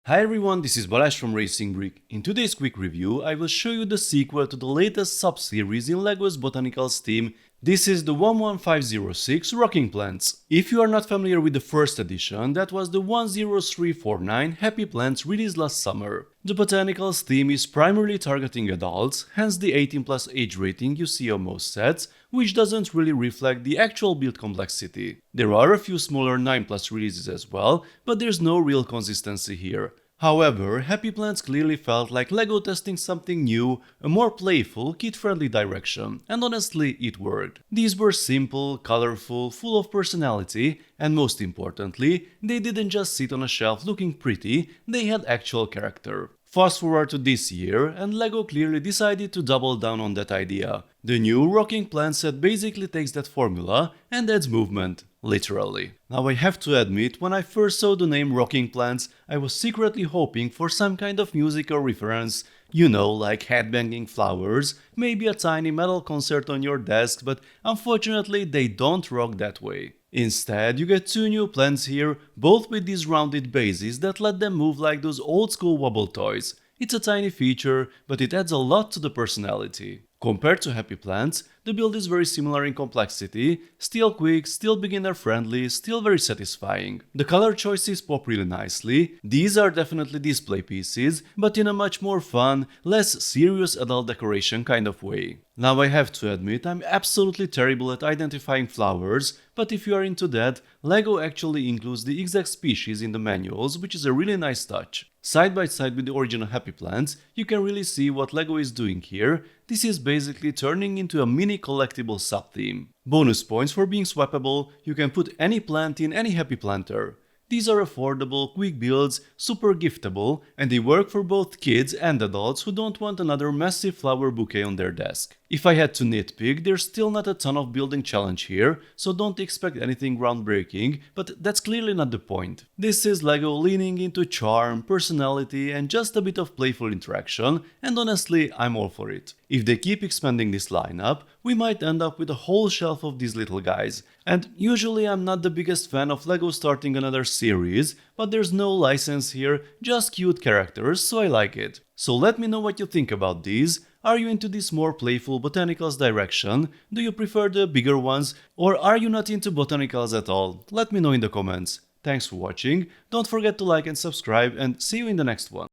Hi everyone, this is Balázs from RacingBrick. In today's quick review, I will show you the sequel to the latest sub-series in LEGO's Botanicals team. This is the 11506 Rocking Plants. If you are not familiar with the first edition, that was the 10349 Happy Plants released last summer. The Botanicals theme is primarily targeting adults, hence the 18+ age rating you see on most sets, which doesn't really reflect the actual build complexity. There are a few smaller 9+ releases as well, but there's no real consistency here. However, Happy Plants clearly felt like LEGO testing something new, a more playful, kid-friendly direction, and honestly, it worked. These were simple, colorful, full of personality, and most importantly, they didn't just sit on a shelf looking pretty, they had actual character. Fast forward to this year, and LEGO clearly decided to double down on that idea. The new Rocking Plant set basically takes that formula and adds movement, literally. Now I have to admit, when I first saw the name Rocking Plants, I was secretly hoping for some kind of musical reference, you know, like headbanging flowers, maybe a tiny metal concert on your desk, but unfortunately they don't rock that way. Instead, you get two new plants here, both with these rounded bases that let them move like those old school wobble toys. It's a tiny feature, but it adds a lot to the personality. Compared to Happy Plants, the build is very similar in complexity, still quick, still beginner friendly, still very satisfying. The color choices pop really nicely, these are definitely display pieces, but in a much more fun, less serious adult decoration kind of way. Now I have to admit, I'm absolutely terrible at identifying flowers, but if you are into that, LEGO actually includes the exact species in the manuals, which is a really nice touch. Side by side with the original Happy Plants, you can really see what LEGO is doing here. This is basically turning into a mini collectible sub-theme. Bonus points for being swappable, you can put any plant in any Happy Planter. These are affordable, quick builds, super giftable, and they work for both kids and adults who don't want another massive flower bouquet on their desk. If I had to nitpick, there's still not a ton of building challenge here, so don't expect anything groundbreaking, but that's clearly not the point. This is LEGO leaning into charm, personality, and just a bit of playful interaction, and honestly, I'm all for it. If they keep expanding this lineup, we might end up with a whole shelf of these little guys. And usually I'm not the biggest fan of LEGO starting another series, but there's no license here, just cute characters, so I like it. So let me know what you think about these. Are you into this more playful Botanicals direction? Do you prefer the bigger ones? Or are you not into Botanicals at all? Let me know in the comments. Thanks for watching, don't forget to like and subscribe, and see you in the next one.